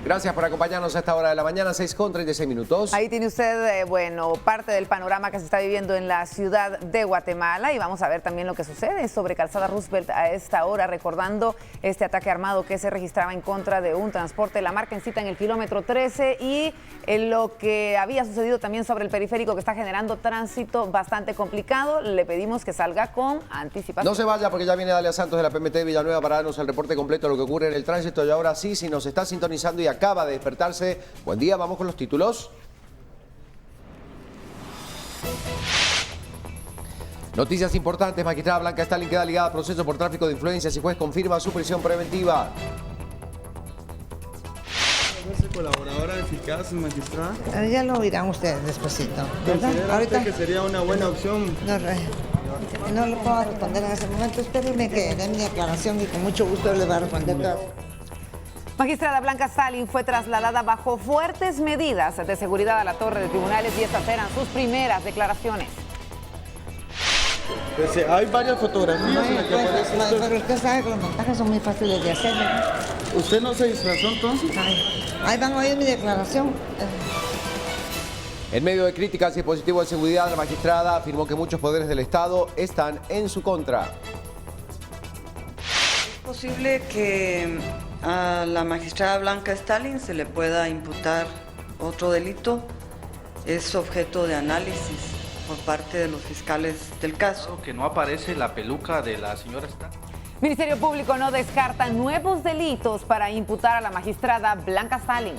Gracias por acompañarnos a esta hora de la mañana, 6:36. Ahí tiene usted, parte del panorama que se está viviendo en la ciudad de Guatemala y vamos a ver también lo que sucede sobre Calzada Roosevelt a esta hora, recordando este ataque armado que se registraba en contra de un transporte, la marca en cita en el kilómetro 13 y lo que había sucedido también sobre el periférico que está generando tránsito bastante complicado. Le pedimos que salga con anticipación. No se vaya porque ya viene Dalia Santos de la PMT de Villanueva para darnos el reporte completo de lo que ocurre en el tránsito. Y ahora sí, si nos está sintonizando y acaba de despertarse, buen día, vamos con los títulos. Noticias importantes, magistrada Blanca Stalin queda ligada a proceso por tráfico de influencias y juez confirma su prisión preventiva. ¿Es colaboradora eficaz, magistrada? Ya lo oirán ustedes despuesito, ¿verdad? ¿Considera Ahorita usted que sería una buena opción? no le puedo responder en ese momento. Espérenme que dé mi declaración y con mucho gusto le voy a responder todo. Magistrada Blanca Stalin fue trasladada bajo fuertes medidas de seguridad a la torre de tribunales y estas eran sus primeras declaraciones. Pues, hay varias fotografías en las que aparece usted. Pero usted sabe que los montajes son muy fáciles de hacer, ¿verdad? ¿Usted no se disfrazó entonces? Ahí van a oír mi declaración. En medio de críticas y dispositivos de seguridad, la magistrada afirmó que muchos poderes del Estado están en su contra. ¿Es posible que a la magistrada Blanca Stalin se le pueda imputar otro delito? Es objeto de análisis por parte de los fiscales del caso. Que no aparece la peluca de la señora Stalin. Ministerio Público no descarta nuevos delitos para imputar a la magistrada Blanca Stalin.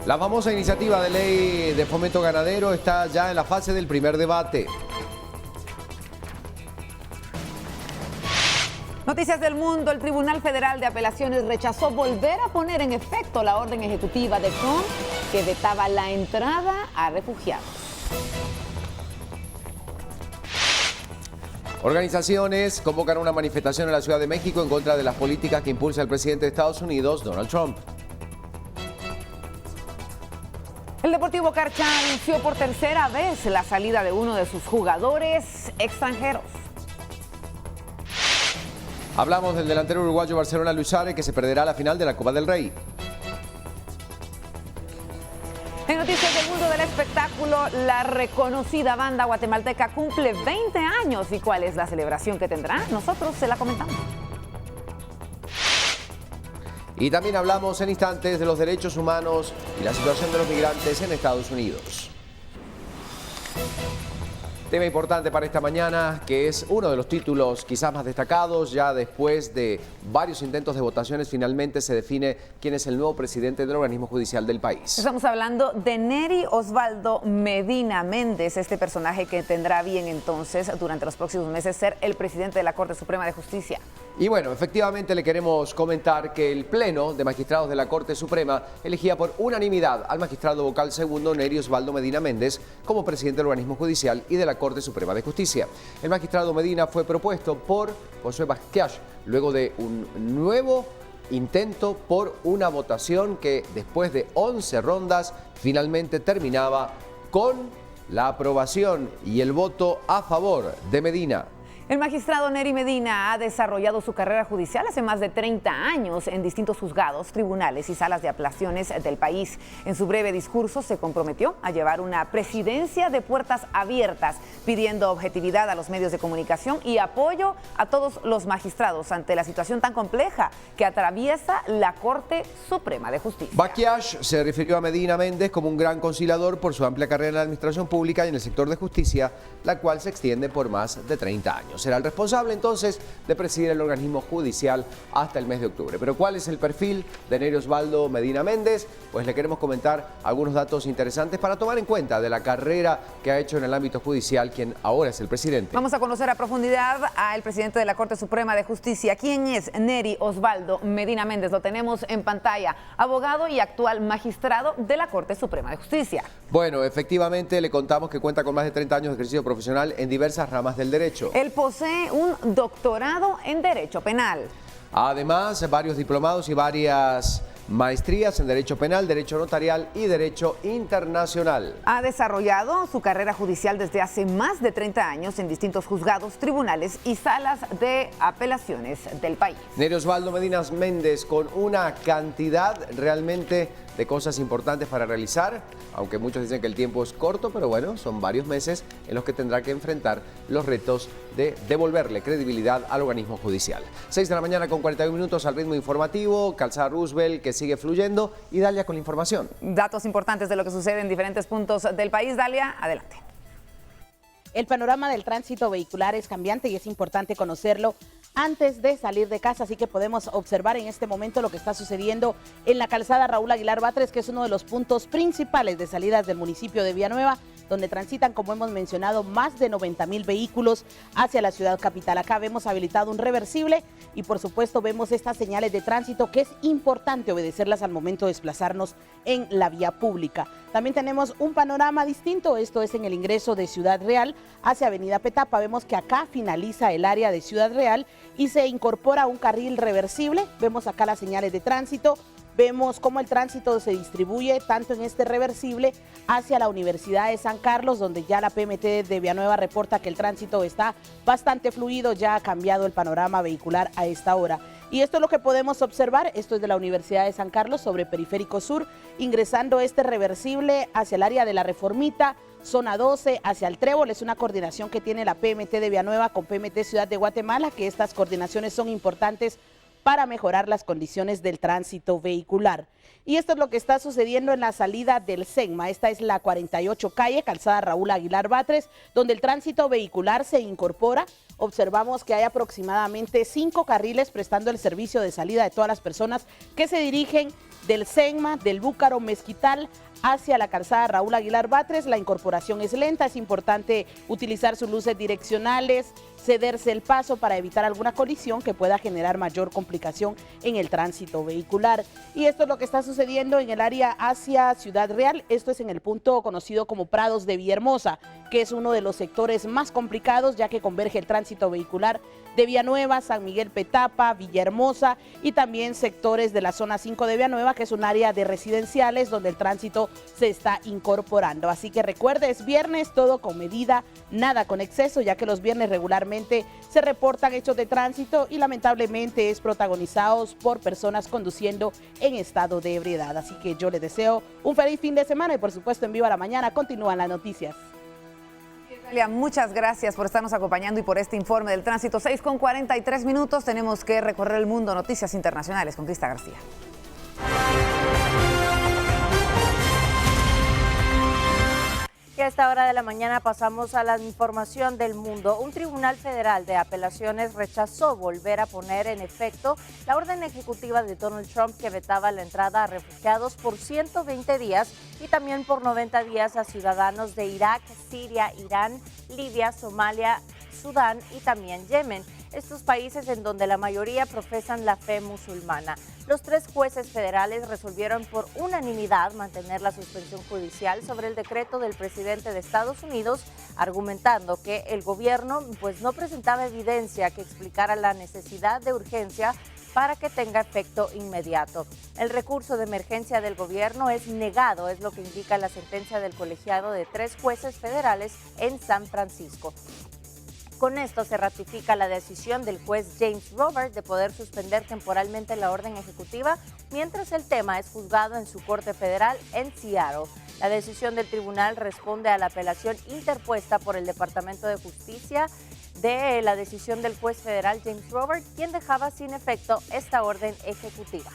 La famosa iniciativa de ley de fomento ganadero está ya en la fase del primer debate. Noticias del mundo, el Tribunal Federal de Apelaciones rechazó volver a poner en efecto la orden ejecutiva de Trump que vetaba la entrada a refugiados. Organizaciones convocan una manifestación en la Ciudad de México en contra de las políticas que impulsa el presidente de Estados Unidos, Donald Trump. El Deportivo Carchá anunció por tercera vez la salida de uno de sus jugadores extranjeros. Hablamos del delantero uruguayo Barcelona Luis Suárez, que se perderá la final de la Copa del Rey. En noticias del mundo del espectáculo, la reconocida banda guatemalteca cumple 20 años. ¿Y cuál es la celebración que tendrá? Nosotros se la comentamos. Y también hablamos en instantes de los derechos humanos y la situación de los migrantes en Estados Unidos. Tema importante para esta mañana, que es uno de los títulos quizás más destacados. Ya después de varios intentos de votaciones, finalmente se define quién es el nuevo presidente del organismo judicial del país. Estamos hablando de Nery Osvaldo Medina Méndez, este personaje que tendrá bien entonces durante los próximos meses ser el presidente de la Corte Suprema de Justicia. Y bueno, efectivamente le queremos comentar que el Pleno de Magistrados de la Corte Suprema elegía por unanimidad al magistrado vocal segundo Nery Osvaldo Medina Méndez como presidente del organismo judicial y de la Corte Suprema de Justicia. El magistrado Medina fue propuesto por Josué Vázquez luego de un nuevo intento por una votación que después de 11 rondas finalmente terminaba con la aprobación y el voto a favor de Medina. El magistrado Nery Medina ha desarrollado su carrera judicial hace más de 30 años en distintos juzgados, tribunales y salas de apelaciones del país. En su breve discurso se comprometió a llevar una presidencia de puertas abiertas, pidiendo objetividad a los medios de comunicación y apoyo a todos los magistrados ante la situación tan compleja que atraviesa la Corte Suprema de Justicia. Vázquez se refirió a Medina Méndez como un gran conciliador por su amplia carrera en la administración pública y en el sector de justicia, la cual se extiende por más de 30 años. Será el responsable entonces de presidir el organismo judicial hasta el mes de octubre. Pero ¿cuál es el perfil de Nery Osvaldo Medina Méndez? Pues le queremos comentar algunos datos interesantes para tomar en cuenta de la carrera que ha hecho en el ámbito judicial quien ahora es el presidente. Vamos a conocer a profundidad al presidente de la Corte Suprema de Justicia. ¿Quién es Nery Osvaldo Medina Méndez? Lo tenemos en pantalla. Abogado y actual magistrado de la Corte Suprema de Justicia. Bueno, efectivamente le contamos que cuenta con más de 30 años de ejercicio profesional en diversas ramas del derecho. Él posee un doctorado en Derecho Penal. Además, varios diplomados y varias maestrías en Derecho Penal, Derecho Notarial y Derecho Internacional. Ha desarrollado su carrera judicial desde hace más de 30 años en distintos juzgados, tribunales y salas de apelaciones del país. Nery Osvaldo Medina Méndez, con una cantidad realmente de cosas importantes para realizar, aunque muchos dicen que el tiempo es corto, pero bueno, son varios meses en los que tendrá que enfrentar los retos de devolverle credibilidad al organismo judicial. 6 de la mañana con 41 minutos al ritmo informativo, Calzada Roosevelt que sigue fluyendo y Dalia con la información. Datos importantes de lo que sucede en diferentes puntos del país. Dalia, adelante. El panorama del tránsito vehicular es cambiante y es importante conocerlo antes de salir de casa, así que podemos observar en este momento lo que está sucediendo en la calzada Raúl Aguilar Batres, que es uno de los puntos principales de salidas del municipio de Villanueva, donde transitan, como hemos mencionado, más de 90,000 vehículos hacia la ciudad capital. Acá vemos habilitado un reversible y por supuesto vemos estas señales de tránsito que es importante obedecerlas al momento de desplazarnos en la vía pública. También tenemos un panorama distinto, esto es en el ingreso de Ciudad Real hacia Avenida Petapa. Vemos que acá finaliza el área de Ciudad Real y se incorpora un carril reversible. Vemos acá las señales de tránsito. Vemos cómo el tránsito se distribuye tanto en este reversible hacia la Universidad de San Carlos, donde ya la PMT de Villanueva reporta que el tránsito está bastante fluido, ya ha cambiado el panorama vehicular a esta hora. Y esto es lo que podemos observar, esto es de la Universidad de San Carlos sobre Periférico Sur, ingresando este reversible hacia el área de la Reformita, zona 12, hacia el Trébol. Es una coordinación que tiene la PMT de Villanueva con PMT Ciudad de Guatemala, que estas coordinaciones son importantes para mejorar las condiciones del tránsito vehicular. Y esto es lo que está sucediendo en la salida del SEGMA. Esta es la 48 calle, calzada Raúl Aguilar Batres, donde el tránsito vehicular se incorpora. Observamos que hay aproximadamente 5 carriles prestando el servicio de salida de todas las personas que se dirigen del SEGMA, del Búcaro Mezquital, hacia la calzada Raúl Aguilar Batres. La incorporación es lenta, es importante utilizar sus luces direccionales, cederse el paso para evitar alguna colisión que pueda generar mayor complicación en el tránsito vehicular. Y esto es lo que está sucediendo en el área hacia Ciudad Real. Esto es en el punto conocido como Prados de Villahermosa, que es uno de los sectores más complicados, ya que converge el tránsito vehicular de Villanueva, San Miguel Petapa, Villahermosa y también sectores de la zona 5 de Villanueva, que es un área de residenciales donde el tránsito se está incorporando. Así que recuerde, es viernes, todo con medida, nada con exceso, ya que los viernes regularmente se reportan hechos de tránsito y lamentablemente es protagonizados por personas conduciendo en estado de ebriedad. Así que yo les deseo un feliz fin de semana y por supuesto en Viva la Mañana continúan las noticias. Muchas gracias por estarnos acompañando y por este informe del tránsito. 6:43 minutos, tenemos que recorrer el mundo. Noticias internacionales con Crista García. Y a esta hora de la mañana pasamos a la información del mundo. Un tribunal federal de apelaciones rechazó volver a poner en efecto la orden ejecutiva de Donald Trump que vetaba la entrada a refugiados por 120 días y también por 90 días a ciudadanos de Irak, Siria, Irán, Libia, Somalia, Sudán y también Yemen. Estos países en donde la mayoría profesan la fe musulmana. Los 3 jueces federales resolvieron por unanimidad mantener la suspensión judicial sobre el decreto del presidente de Estados Unidos, argumentando que el gobierno no presentaba evidencia que explicara la necesidad de urgencia para que tenga efecto inmediato. El recurso de emergencia del gobierno es negado, es lo que indica la sentencia del colegiado de 3 jueces federales en San Francisco. Con esto se ratifica la decisión del juez James Robert de poder suspender temporalmente la orden ejecutiva mientras el tema es juzgado en su corte federal en Seattle. La decisión del tribunal responde a la apelación interpuesta por el Departamento de Justicia de la decisión del juez federal James Robert, quien dejaba sin efecto esta orden ejecutiva.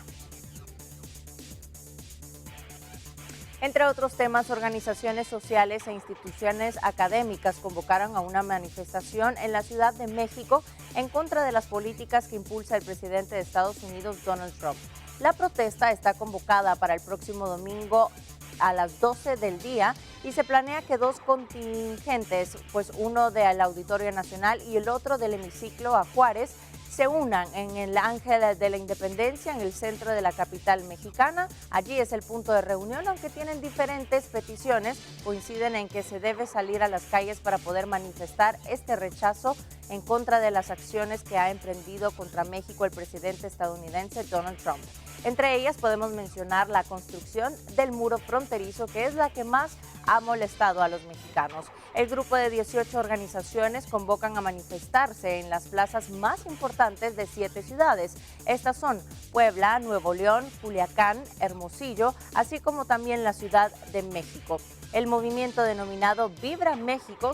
Entre otros temas, organizaciones sociales e instituciones académicas convocaron a una manifestación en la Ciudad de México en contra de las políticas que impulsa el presidente de Estados Unidos, Donald Trump. La protesta está convocada para el próximo domingo a las 12 del día y se planea que 2 contingentes, uno del Auditorio Nacional y el otro del hemiciclo a Juárez, se unan en el Ángel de la Independencia, en el centro de la capital mexicana. Allí es el punto de reunión, aunque tienen diferentes peticiones, coinciden en que se debe salir a las calles para poder manifestar este rechazo en contra de las acciones que ha emprendido contra México el presidente estadounidense Donald Trump. Entre ellas podemos mencionar la construcción del muro fronterizo, que es la que más ha molestado a los mexicanos. El grupo de 18 organizaciones convocan a manifestarse en las plazas más importantes de 7 ciudades. Estas son Puebla, Nuevo León, Culiacán, Hermosillo, así como también la Ciudad de México. El movimiento denominado Viva México,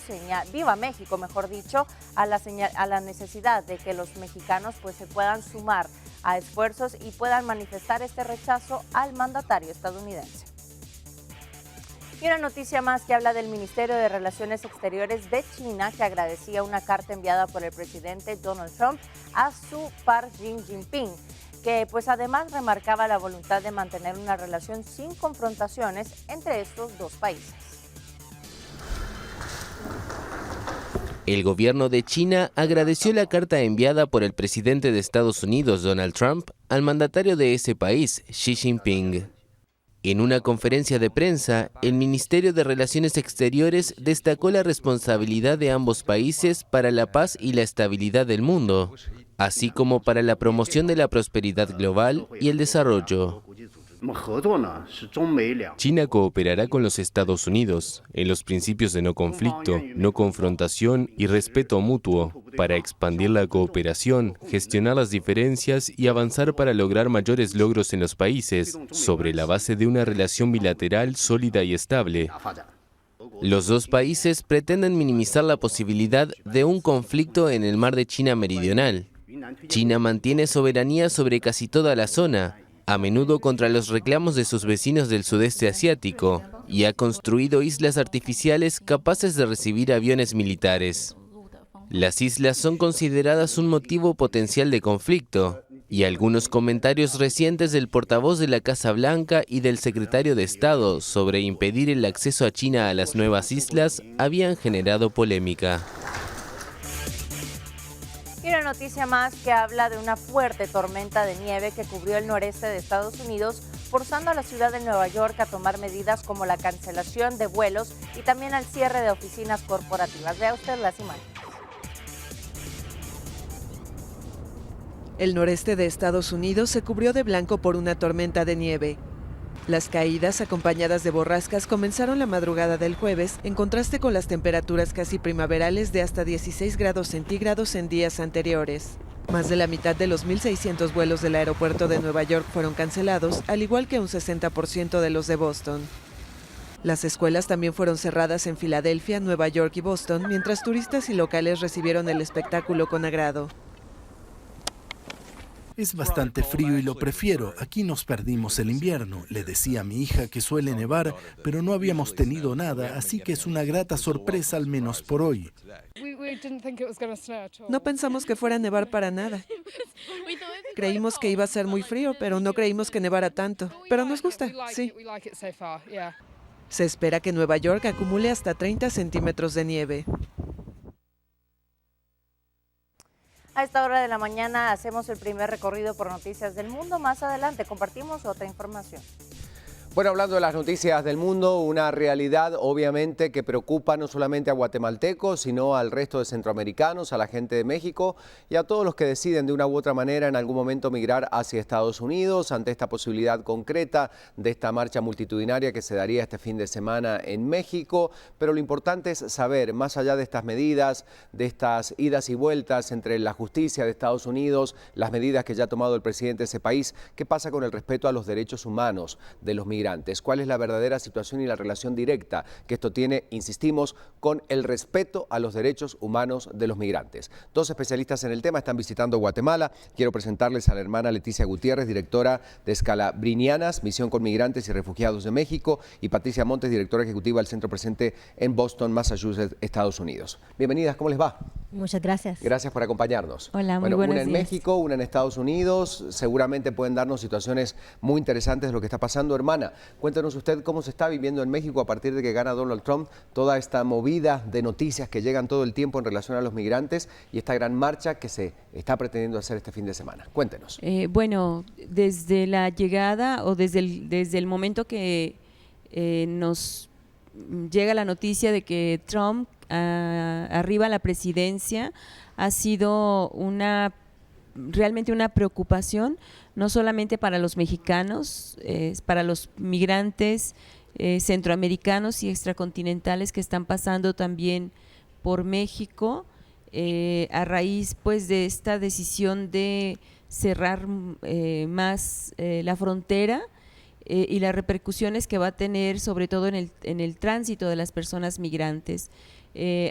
mejor dicho, a la necesidad de que los mexicanos pues se puedan sumar a esfuerzos y puedan manifestar este rechazo al mandatario estadounidense. Y una noticia más que habla del Ministerio de Relaciones Exteriores de China, que agradecía una carta enviada por el presidente Donald Trump a su par Xi Jinping, que pues además remarcaba la voluntad de mantener una relación sin confrontaciones entre estos dos países. El gobierno de China agradeció la carta enviada por el presidente de Estados Unidos, Donald Trump, al mandatario de ese país, Xi Jinping. En una conferencia de prensa, el Ministerio de Relaciones Exteriores destacó la responsabilidad de ambos países para la paz y la estabilidad del mundo, así como para la promoción de la prosperidad global y el desarrollo. China cooperará con los Estados Unidos en los principios de no conflicto, no confrontación y respeto mutuo para expandir la cooperación, gestionar las diferencias y avanzar para lograr mayores logros en los países sobre la base de una relación bilateral sólida y estable. Los dos países pretenden minimizar la posibilidad de un conflicto en el mar de China Meridional. China mantiene soberanía sobre casi toda la zona, a menudo contra los reclamos de sus vecinos del sudeste asiático, y ha construido islas artificiales capaces de recibir aviones militares. Las islas son consideradas un motivo potencial de conflicto, y algunos comentarios recientes del portavoz de la Casa Blanca y del secretario de Estado sobre impedir el acceso a China a las nuevas islas habían generado polémica. Y una noticia más que habla de una fuerte tormenta de nieve que cubrió el noreste de Estados Unidos, forzando a la ciudad de Nueva York a tomar medidas como la cancelación de vuelos y también al cierre de oficinas corporativas. Vea usted las imágenes. El noreste de Estados Unidos se cubrió de blanco por una tormenta de nieve. Las caídas, acompañadas de borrascas, comenzaron la madrugada del jueves, en contraste con las temperaturas casi primaverales de hasta 16 grados centígrados en días anteriores. Más de la mitad de los 1.600 vuelos del aeropuerto de Nueva York fueron cancelados, al igual que un 60% de los de Boston. Las escuelas también fueron cerradas en Filadelfia, Nueva York y Boston, mientras turistas y locales recibieron el espectáculo con agrado. Es bastante frío y lo prefiero. Aquí nos perdimos el invierno. Le decía a mi hija que suele nevar, pero no habíamos tenido nada, así que es una grata sorpresa al menos por hoy. No pensamos que fuera a nevar para nada. Creímos que iba a ser muy frío, pero no creímos que nevara tanto. Pero nos gusta, sí. Se espera que Nueva York acumule hasta 30 centímetros de nieve. A esta hora de la mañana hacemos el primer recorrido por noticias del mundo. Más adelante compartimos otra información. Bueno, hablando de las noticias del mundo, una realidad obviamente que preocupa no solamente a guatemaltecos, sino al resto de centroamericanos, a la gente de México y a todos los que deciden de una u otra manera en algún momento migrar hacia Estados Unidos ante esta posibilidad concreta de esta marcha multitudinaria que se daría este fin de semana en México. Pero lo importante es saber, más allá de estas medidas, de estas idas y vueltas entre la justicia de Estados Unidos, las medidas que ya ha tomado el presidente de ese país, ¿qué pasa con el respeto a los derechos humanos de los migrantes? ¿Cuál es la verdadera situación y la relación directa que esto tiene, insistimos, con el respeto a los derechos humanos de los migrantes? Dos especialistas en el tema están visitando Guatemala. Quiero presentarles a la hermana Leticia Gutiérrez, directora de Escalabrinianas, Misión con Migrantes y Refugiados de México, y Patricia Montes, directora ejecutiva del centro presente en Boston, Massachusetts, Estados Unidos. Bienvenidas, ¿cómo les va? Muchas gracias. Gracias por acompañarnos. Hola, muy buenos días. Una en México, una en Estados Unidos. Seguramente pueden darnos situaciones muy interesantes de lo que está pasando. Hermana, cuéntanos usted cómo se está viviendo en México a partir de que gana Donald Trump toda esta movida de noticias que llegan todo el tiempo en relación a los migrantes y esta gran marcha que se está pretendiendo hacer este fin de semana. Cuéntenos. Bueno, desde la llegada o desde el momento que nos llega la noticia de que Trump arriba a la presidencia, ha sido una realmente una preocupación, no solamente para los mexicanos, para los migrantes centroamericanos y extracontinentales que están pasando también por México, a raíz pues de esta decisión de cerrar más la frontera y las repercusiones que va a tener sobre todo en el tránsito de las personas migrantes.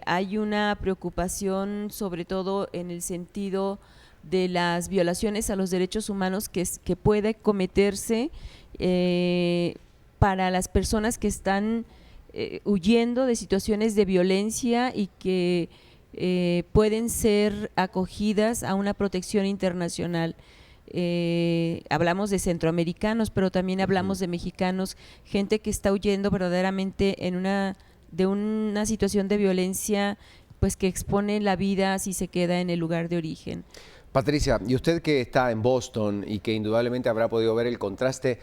Hay una preocupación sobre todo en el sentido de las violaciones a los derechos humanos que puede cometerse para las personas que están huyendo de situaciones de violencia y que pueden ser acogidas a una protección internacional. Hablamos de centroamericanos, pero también hablamos de mexicanos, gente que está huyendo verdaderamente de una situación de violencia pues que expone la vida si se queda en el lugar de origen. Patricia, y usted que está en Boston y que indudablemente habrá podido ver el contraste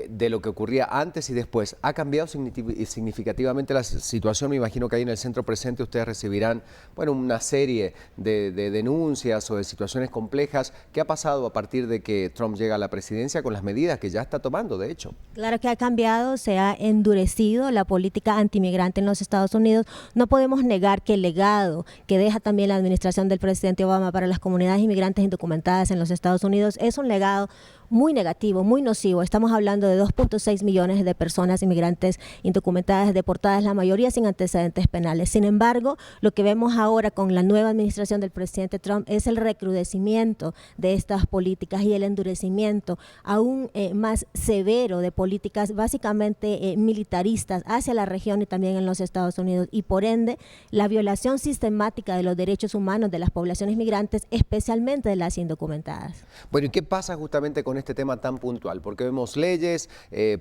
de lo que ocurría antes y después, ¿ha cambiado significativamente la situación? Me imagino que ahí en el Centro Presente ustedes recibirán, bueno, una serie de denuncias o de situaciones complejas. ¿Qué ha pasado a partir de que Trump llega a la presidencia con las medidas que ya está tomando, de hecho? Claro que ha cambiado, se ha endurecido la política antimigrante en los Estados Unidos. No podemos negar que el legado que deja también la administración del presidente Obama para las comunidades inmigrantes indocumentadas en los Estados Unidos es un legado muy negativo, muy nocivo. Estamos hablando de 2.6 millones de personas inmigrantes indocumentadas, deportadas, la mayoría sin antecedentes penales. Sin embargo, lo que vemos ahora con la nueva administración del presidente Trump es el recrudecimiento de estas políticas y el endurecimiento aún más severo de políticas básicamente militaristas hacia la región y también en los Estados Unidos, y por ende la violación sistemática de los derechos humanos de las poblaciones migrantes, especialmente de las indocumentadas. Bueno, ¿y qué pasa justamente con este tema tan puntual? Porque vemos leyes,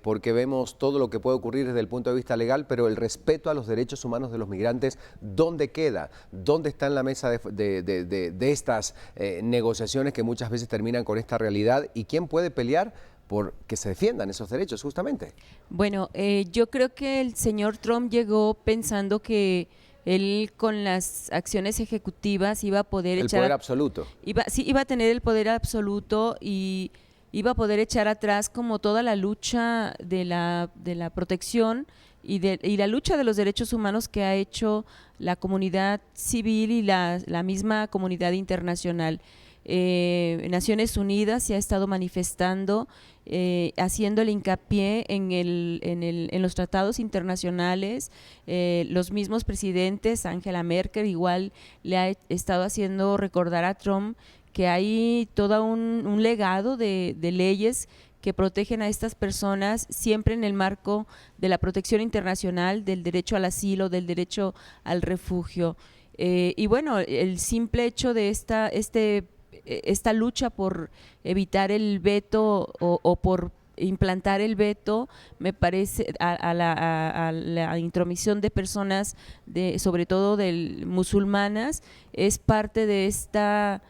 porque vemos todo lo que puede ocurrir desde el punto de vista legal, pero el respeto a los derechos humanos de los migrantes, ¿dónde queda? ¿Dónde está en la mesa de estas negociaciones que muchas veces terminan con esta realidad? ¿Y quién puede pelear por que se defiendan esos derechos justamente? Bueno, yo creo que el señor Trump llegó pensando que él con las acciones ejecutivas iba a poder echar... El poder absoluto. Iba a tener el poder absoluto y iba a poder echar atrás como toda la lucha de la protección y la lucha de los derechos humanos que ha hecho la comunidad civil y la misma comunidad internacional. Naciones Unidas se ha estado manifestando, haciéndole hincapié en los tratados internacionales. Los mismos presidentes, Angela Merkel igual le ha estado haciendo recordar a Trump que hay todo un legado de leyes que protegen a estas personas siempre en el marco de la protección internacional, del derecho al asilo, del derecho al refugio. Y bueno, el simple hecho de esta lucha por evitar el veto o por implantar el veto, me parece, a la intromisión de personas, sobre todo musulmanas, es parte de esta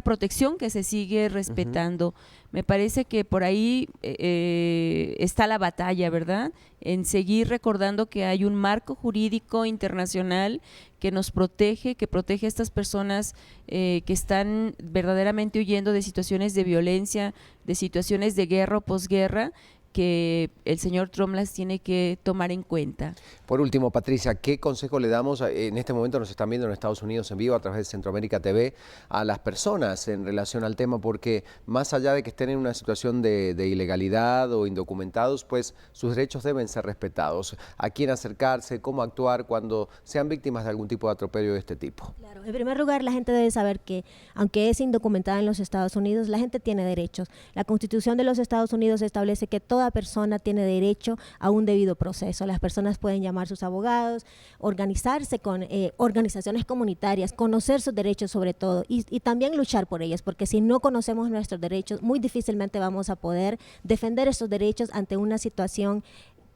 protección que se sigue respetando. Me parece que por ahí está la batalla, ¿verdad? En seguir recordando que hay un marco jurídico internacional que nos protege, que protege a estas personas que están verdaderamente huyendo de situaciones de violencia, de situaciones de guerra o posguerra, que el señor Trump las tiene que tomar en cuenta. Por último, Patricia, ¿qué consejo le damos? En este momento nos están viendo en Estados Unidos en vivo a través de Centroamérica TV a las personas en relación al tema, porque más allá de que estén en una situación de ilegalidad o indocumentados, pues sus derechos deben ser respetados. ¿A quién acercarse? ¿Cómo actuar cuando sean víctimas de algún tipo de atropello de este tipo? Claro, en primer lugar, la gente debe saber que, aunque es indocumentada en los Estados Unidos, la gente tiene derechos. La Constitución de los Estados Unidos establece que toda persona tiene derecho a un debido proceso. Las personas pueden llamar a sus abogados, organizarse con organizaciones comunitarias, conocer sus derechos sobre todo y también luchar por ellos, porque si no conocemos nuestros derechos, muy difícilmente vamos a poder defender esos derechos ante una situación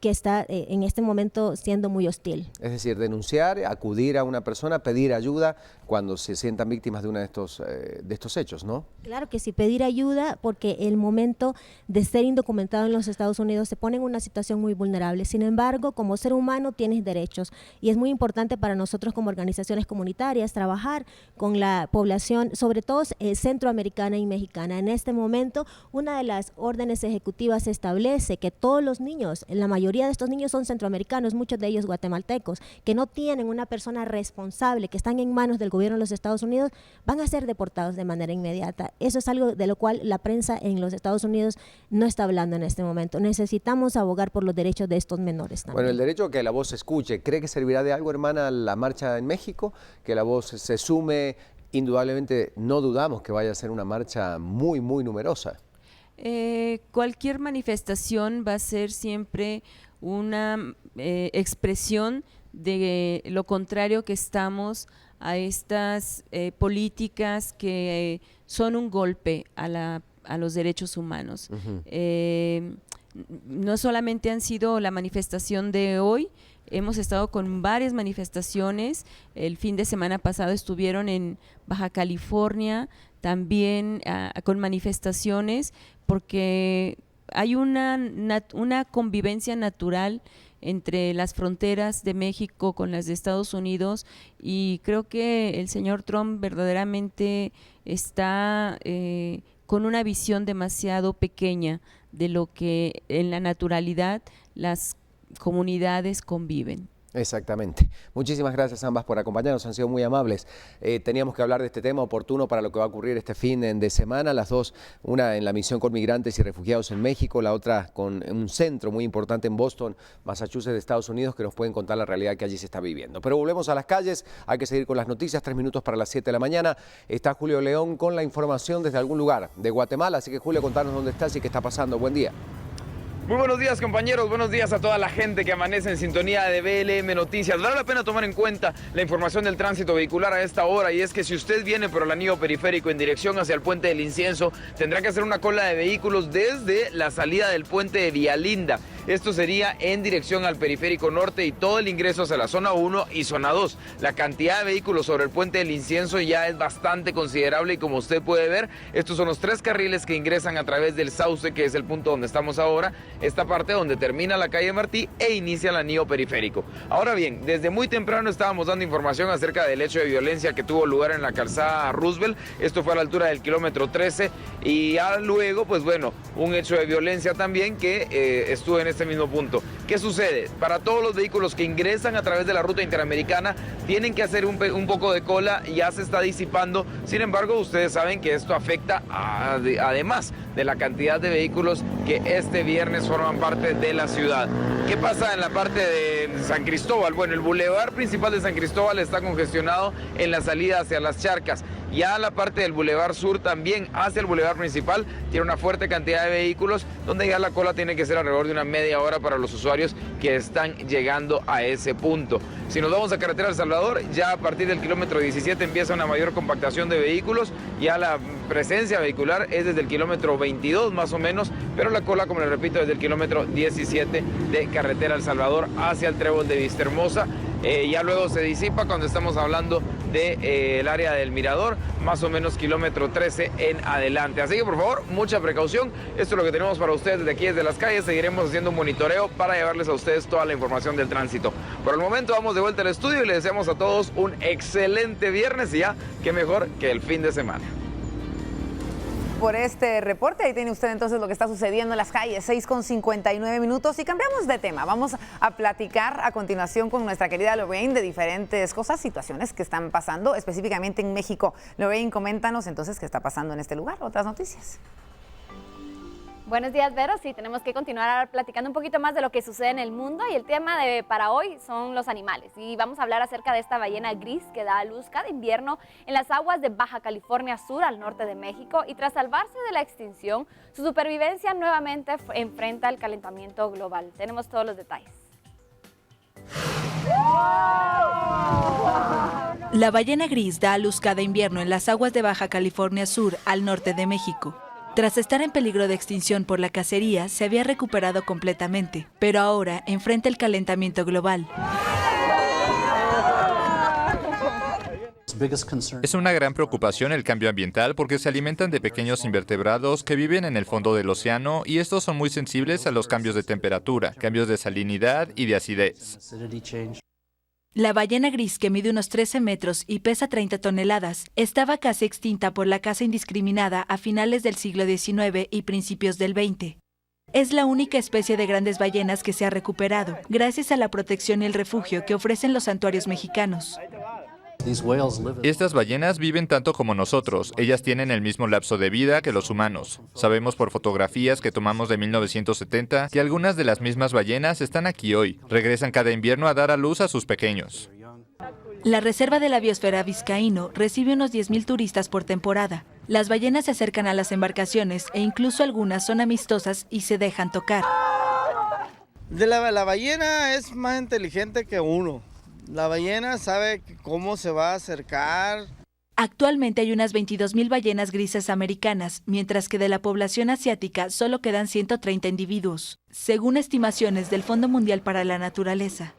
que está en este momento siendo muy hostil. Es decir, denunciar, acudir a una persona, pedir ayuda cuando se sientan víctimas de uno de estos hechos, ¿no? Claro que sí, pedir ayuda, porque el momento de ser indocumentado en los Estados Unidos se pone en una situación muy vulnerable. Sin embargo, como ser humano tienes derechos y es muy importante para nosotros como organizaciones comunitarias trabajar con la población, sobre todo centroamericana y mexicana. En este momento, una de las órdenes ejecutivas establece que todos los niños, la mayoría de estos niños son centroamericanos, muchos de ellos guatemaltecos, que no tienen una persona responsable, que están en manos del gobierno de los Estados Unidos, van a ser deportados de manera inmediata. Eso es algo de lo cual la prensa en los Estados Unidos no está hablando en este momento. Necesitamos abogar por los derechos de estos menores también. Bueno, el derecho a que la voz se escuche, ¿cree que servirá de algo, hermana, la marcha en México? Que la voz se sume, indudablemente no dudamos que vaya a ser una marcha muy, muy numerosa. Cualquier manifestación va a ser siempre una expresión de lo contrario que estamos a estas políticas que son un golpe a los derechos humanos. No solamente han sido la manifestación de hoy, hemos estado con varias manifestaciones. El fin de semana pasado estuvieron en Baja California, también con manifestaciones, porque hay una convivencia natural entre las fronteras de México con las de Estados Unidos, y creo que el señor Trump verdaderamente está con una visión demasiado pequeña de lo que en la naturalidad las comunidades conviven. Exactamente. Muchísimas gracias ambas por acompañarnos, han sido muy amables. Teníamos que hablar de este tema oportuno para lo que va a ocurrir este fin de semana, las dos, una en la misión con migrantes y refugiados en México, la otra con un centro muy importante en Boston, Massachusetts, de Estados Unidos, que nos pueden contar la realidad que allí se está viviendo. Pero volvemos a las calles, hay que seguir con las noticias, 3 minutos para las 7 de la mañana. Está Julio León con la información desde algún lugar de Guatemala, así que Julio, contanos dónde estás y qué está pasando. Buen día. Muy buenos días, compañeros, buenos días a toda la gente que amanece en sintonía de BLM Noticias. Vale la pena tomar en cuenta la información del tránsito vehicular a esta hora, y es que si usted viene por el anillo periférico en dirección hacia el puente del Incienso, tendrá que hacer una cola de vehículos desde la salida del puente de Villalinda. Esto sería en dirección al periférico norte y todo el ingreso hacia la zona 1 y zona 2. La cantidad de vehículos sobre el puente del Incienso ya es bastante considerable, y como usted puede ver, estos son los 3 carriles que ingresan a través del Sauce, que es el punto donde estamos ahora, esta parte donde termina la calle Martí e inicia el anillo periférico. Ahora bien, desde muy temprano estábamos dando información acerca del hecho de violencia que tuvo lugar en la calzada Roosevelt. Esto fue a la altura del kilómetro 13, y ya luego, pues bueno, un hecho de violencia también que estuvo en este mismo punto. ¿Qué sucede? Para todos los vehículos que ingresan a través de la ruta interamericana tienen que hacer un poco de cola, ya se está disipando. Sin embargo, ustedes saben que esto afecta además de la cantidad de vehículos que este viernes forman parte de la ciudad. ¿Qué pasa en la parte de San Cristóbal? Bueno, el bulevar principal de San Cristóbal está congestionado en la salida hacia las Charcas. Ya la parte del bulevar sur también hacia el bulevar principal tiene una fuerte cantidad de vehículos, donde ya la cola tiene que ser alrededor de una media hora para los usuarios que están llegando a ese punto. Si nos vamos a carretera El Salvador, ya a partir del kilómetro 17 empieza una mayor compactación de vehículos, ya la presencia vehicular es desde el kilómetro 22 más o menos, pero la cola, como les repito, desde el kilómetro 17 de carretera El Salvador hacia el trébol de Vistahermosa. Ya luego se disipa cuando estamos hablando del área del Mirador, más o menos kilómetro 13 en adelante. Así que por favor, mucha precaución. Esto es lo que tenemos para ustedes desde aquí, desde las calles. Seguiremos haciendo un monitoreo para llevarles a ustedes toda la información del tránsito. Por el momento vamos de vuelta al estudio y les deseamos a todos un excelente viernes, y ya, qué mejor que el fin de semana. Por este reporte, ahí tiene usted entonces lo que está sucediendo en las calles, 6:59 minutos, y cambiamos de tema. Vamos a platicar a continuación con nuestra querida Lorraine de diferentes cosas, situaciones que están pasando específicamente en México. Lorraine, coméntanos entonces qué está pasando en este lugar, otras noticias. Buenos días, Vero. Sí, tenemos que continuar platicando un poquito más de lo que sucede en el mundo, y el tema para hoy son los animales. Y vamos a hablar acerca de esta ballena gris que da a luz cada invierno en las aguas de Baja California Sur, al norte de México, y tras salvarse de la extinción, su supervivencia nuevamente enfrenta el calentamiento global. Tenemos todos los detalles. La ballena gris da a luz cada invierno en las aguas de Baja California Sur, al norte de México. Tras estar en peligro de extinción por la cacería, se había recuperado completamente, pero ahora enfrenta el calentamiento global. Es una gran preocupación el cambio ambiental porque se alimentan de pequeños invertebrados que viven en el fondo del océano y estos son muy sensibles a los cambios de temperatura, cambios de salinidad y de acidez. La ballena gris, que mide unos 13 metros y pesa 30 toneladas, estaba casi extinta por la caza indiscriminada a finales del siglo XIX y principios del XX. Es la única especie de grandes ballenas que se ha recuperado, gracias a la protección y el refugio que ofrecen los santuarios mexicanos. Estas ballenas viven tanto como nosotros. Ellas tienen el mismo lapso de vida que los humanos. Sabemos por fotografías que tomamos de 1970 que algunas de las mismas ballenas están aquí hoy. Regresan cada invierno a dar a luz a sus pequeños. La Reserva de la Biosfera Vizcaíno recibe unos 10,000 turistas por temporada. Las ballenas se acercan a las embarcaciones e incluso algunas son amistosas y se dejan tocar. La ballena es más inteligente que uno. La ballena sabe cómo se va a acercar. Actualmente hay unas 22,000 ballenas grises americanas, mientras que de la población asiática solo quedan 130 individuos, según estimaciones del Fondo Mundial para la Naturaleza.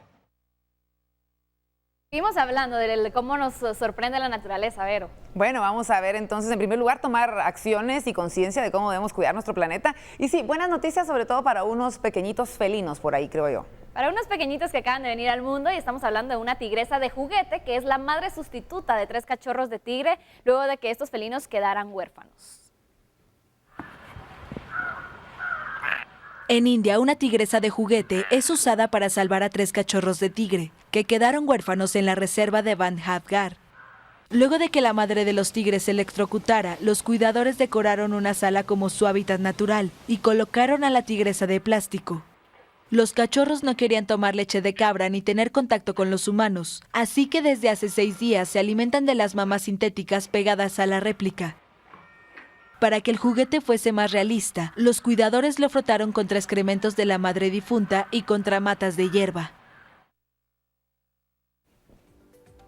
Seguimos hablando de cómo nos sorprende la naturaleza, Vero. Bueno, vamos a ver entonces, en primer lugar, tomar acciones y conciencia de cómo debemos cuidar nuestro planeta. Y sí, buenas noticias sobre todo para unos pequeñitos felinos por ahí, creo yo. Para unos pequeñitos que acaban de venir al mundo, y estamos hablando de una tigresa de juguete, que es la madre sustituta de 3 cachorros de tigre, luego de que estos felinos quedaran huérfanos. En India, una tigresa de juguete es usada para salvar a 3 cachorros de tigre, que quedaron huérfanos en la reserva de Bandhavgarh. Luego de que la madre de los tigres se electrocutara, los cuidadores decoraron una sala como su hábitat natural y colocaron a la tigresa de plástico. Los cachorros no querían tomar leche de cabra ni tener contacto con los humanos, así que desde hace 6 días se alimentan de las mamas sintéticas pegadas a la réplica. Para que el juguete fuese más realista, los cuidadores lo frotaron contra excrementos de la madre difunta y contra matas de hierba.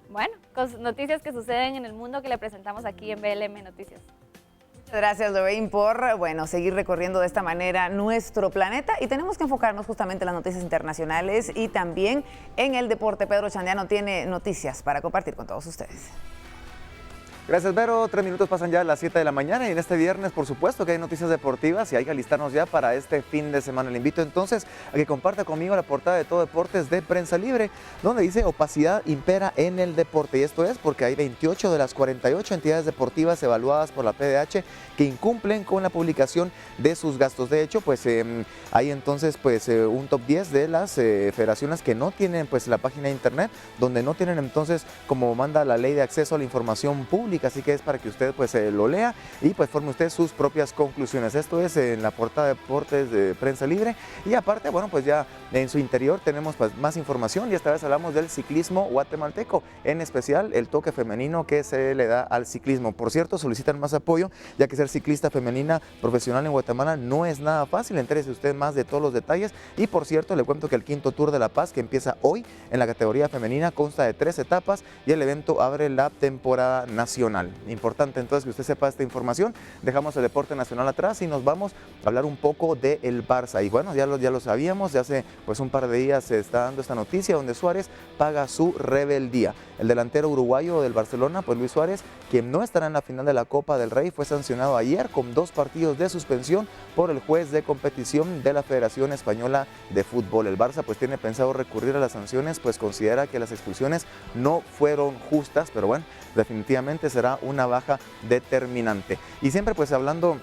Bueno, noticias que suceden en el mundo que le presentamos aquí en BLM Noticias. Gracias, Lorraine, por seguir recorriendo de esta manera nuestro planeta, y tenemos que enfocarnos justamente en las noticias internacionales y también en el deporte. Pedro Chandiano tiene noticias para compartir con todos ustedes. Gracias, Vero. 3 minutos pasan ya a las 7 de la mañana y en este viernes, por supuesto, que hay noticias deportivas y hay que alistarnos ya para este fin de semana. Le invito entonces a que comparta conmigo la portada de Todo Deportes de Prensa Libre, donde dice opacidad impera en el deporte. Y esto es porque hay 28 de las 48 entidades deportivas evaluadas por la PDH que incumplen con la publicación de sus gastos. De hecho, pues hay entonces un top 10 de las federaciones que no tienen la página de internet, donde no tienen entonces, como manda la ley de acceso a la información pública. Así que es para que usted lo lea y forme usted sus propias conclusiones. Esto es en la portada de Deportes de Prensa Libre. Y aparte, bueno, pues ya en su interior tenemos más información y esta vez hablamos del ciclismo guatemalteco, en especial el toque femenino que se le da al ciclismo. Por cierto, solicitan más apoyo, ya que ser ciclista femenina profesional en Guatemala no es nada fácil. Entérese usted más de todos los detalles. Y por cierto, le cuento que el 5º Tour de La Paz, que empieza hoy en la categoría femenina, consta de 3 etapas y el evento abre la temporada nacional. Importante entonces que usted sepa esta información. Dejamos el deporte nacional atrás y nos vamos a hablar un poco del Barça. Y bueno, ya lo sabíamos, ya hace un par de días se está dando esta noticia donde Suárez paga su rebeldía. El delantero uruguayo del Barcelona, Luis Suárez, quien no estará en la final de la Copa del Rey, fue sancionado ayer con 2 partidos de suspensión por el juez de competición de la Federación Española de Fútbol. El Barça tiene pensado recurrir a las sanciones, considera que las expulsiones no fueron justas, pero bueno, definitivamente será una baja determinante. Y siempre hablando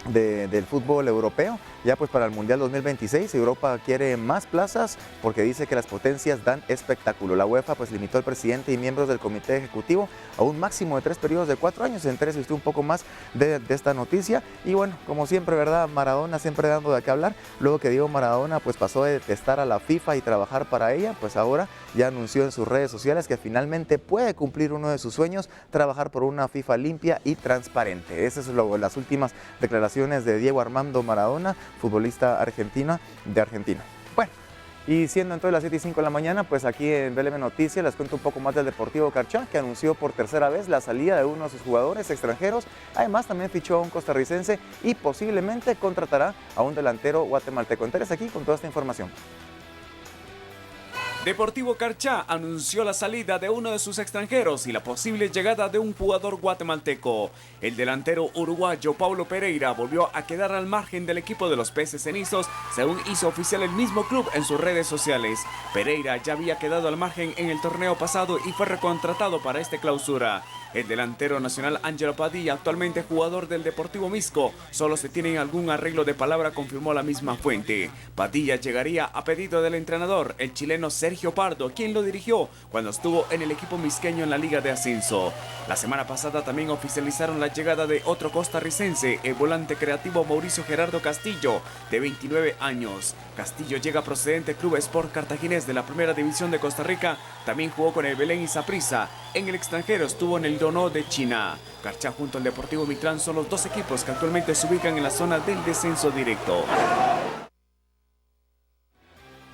del fútbol europeo, ya para el Mundial 2026, Europa quiere más plazas porque dice que las potencias dan espectáculo. La UEFA limitó al presidente y miembros del comité ejecutivo a un máximo de 3 periodos de 4 años. Entérese usted un poco más de esta noticia. Y bueno, como siempre, ¿verdad? Maradona siempre dando de qué hablar. Luego que Diego Maradona pasó de detestar a la FIFA y trabajar para ella, ahora ya anunció en sus redes sociales que finalmente puede cumplir uno de sus sueños, trabajar por una FIFA limpia y transparente. Esas son las últimas declaraciones de Diego Armando Maradona, futbolista argentino de Argentina. Bueno, Y siendo entonces las 7:05 de la mañana, pues aquí en BLM Noticias les cuento un poco más del Deportivo Carchá, que anunció por tercera vez la salida de uno de sus jugadores extranjeros. Además, también fichó a un costarricense y posiblemente contratará a un delantero guatemalteco. Entonces aquí con toda esta información. Deportivo Carchá anunció la salida de uno de sus extranjeros y la posible llegada de un jugador guatemalteco. El delantero uruguayo Paulo Pereira volvió a quedar al margen del equipo de los Peces Cenizos, según hizo oficial el mismo club en sus redes sociales. Pereira ya había quedado al margen en el torneo pasado y fue recontratado para esta clausura. El delantero nacional Ángelo Padilla, actualmente jugador del Deportivo Misco, solo se tiene algún arreglo de palabra, confirmó la misma fuente. Padilla llegaría a pedido del entrenador, el chileno Sergio Pardo, quien lo dirigió cuando estuvo en el equipo misqueño en la Liga de Ascenso. La semana pasada también oficializaron la llegada de otro costarricense, el volante creativo Mauricio Gerardo Castillo, de 29 años. Castillo llega procedente Club Sport Cartaginés de la Primera División de Costa Rica, también jugó con el Belén y Saprissa. En el extranjero estuvo en el Dono de China. Carchá junto al Deportivo Mitlán son los dos equipos que actualmente se ubican en la zona del descenso directo.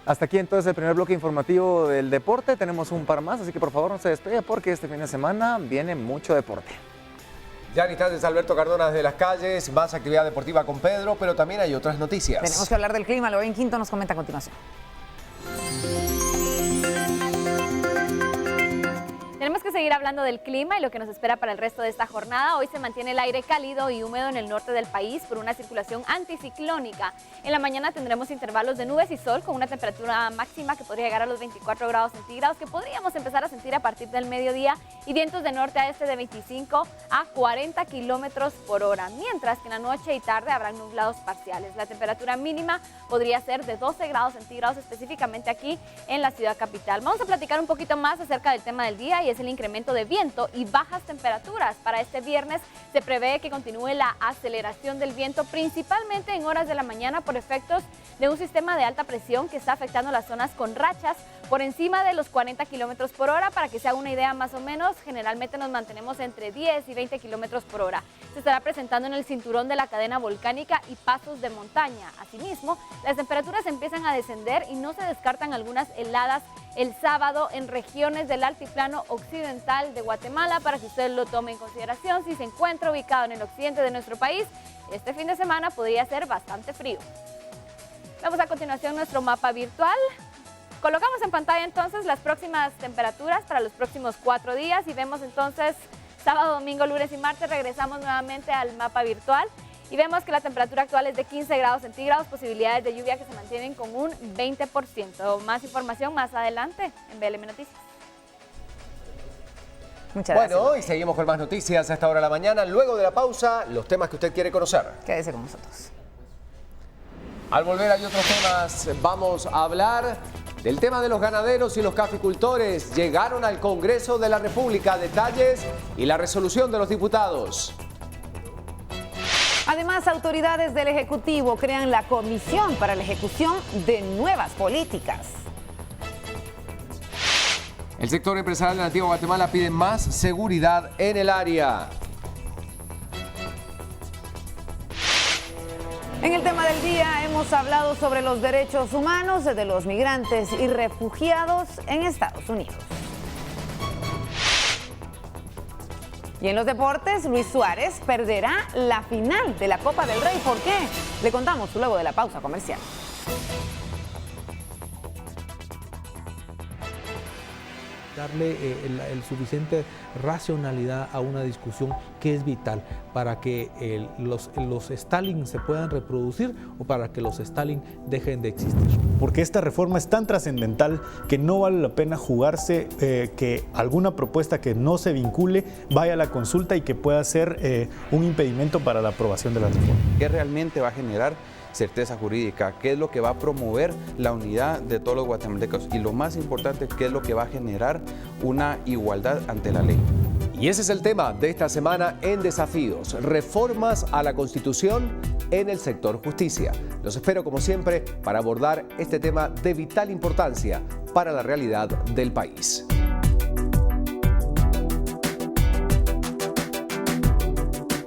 Hasta aquí entonces el primer bloque informativo del deporte. Tenemos un par más, así que por favor no se despegue porque este fin de semana viene mucho deporte. Ya en instantes Alberto Cardona desde las calles, más actividad deportiva con Pedro, pero también hay otras noticias. Tenemos que hablar del clima, Lorraine Quinto nos comenta a continuación. Tenemos que seguir hablando del clima y lo que nos espera para el resto de esta jornada. Hoy se mantiene el aire cálido y húmedo en el norte del país por una circulación anticiclónica. En la mañana tendremos intervalos de nubes y sol con una temperatura máxima que podría llegar a los 24 grados centígrados, que podríamos empezar a sentir a partir del mediodía, y vientos de norte a este de 25 a 40 kilómetros por hora, mientras que en la noche y tarde habrán nublados parciales. La temperatura mínima podría ser de 12 grados centígrados específicamente aquí en la ciudad capital. Vamos a platicar un poquito más acerca del tema del día, y es el incremento de viento y bajas temperaturas. Para este viernes se prevé que continúe la aceleración del viento, principalmente en horas de la mañana por efectos de un sistema de alta presión que está afectando las zonas con rachas por encima de los 40 kilómetros por hora. Para que se haga una idea más o menos, generalmente nos mantenemos entre 10 y 20 kilómetros por hora. Se estará presentando en el cinturón de la cadena volcánica y pasos de montaña. Asimismo, las temperaturas empiezan a descender y no se descartan algunas heladas el sábado en regiones del altiplano occidental de Guatemala, para que usted lo tome en consideración. Si se encuentra ubicado en el occidente de nuestro país, este fin de semana podría ser bastante frío. Vemos a continuación nuestro mapa virtual. Colocamos en pantalla entonces las próximas temperaturas para los próximos 4 días y vemos entonces sábado, domingo, lunes y martes. Regresamos nuevamente al mapa virtual y vemos que la temperatura actual es de 15 grados centígrados, posibilidades de lluvia que se mantienen con un 20%. Más información más adelante en BLM Noticias. Muchas gracias. Bueno, y seguimos con más noticias a esta hora de la mañana. Luego de la pausa, los temas que usted quiere conocer. Quédese con nosotros. Al volver hay otros temas. Vamos a hablar del tema de los ganaderos y los caficultores. Llegaron al Congreso de la República. Detalles y la resolución de los diputados. Además, autoridades del Ejecutivo crean la Comisión para la Ejecución de Nuevas Políticas. El sector empresarial de la Antigua Guatemala pide más seguridad en el área. En el tema del día hemos hablado sobre los derechos humanos de los migrantes y refugiados en Estados Unidos. Y en los deportes, Luis Suárez perderá la final de la Copa del Rey. ¿Por qué? Le contamos luego de la pausa comercial. Darle el suficiente racionalidad a una discusión que es vital para que los Stalin se puedan reproducir o para que los Stalin dejen de existir. Porque esta reforma es tan trascendental que no vale la pena jugarse que alguna propuesta que no se vincule vaya a la consulta y que pueda ser un impedimento para la aprobación de la reforma. ¿Qué realmente va a generar certeza jurídica? ¿Qué es lo que va a promover la unidad de todos los guatemaltecos? Y lo más importante, ¿qué es lo que va a generar una igualdad ante la ley? Y ese es el tema de esta semana en Desafíos. Reformas a la Constitución en el sector justicia. Los espero como siempre para abordar este tema de vital importancia para la realidad del país.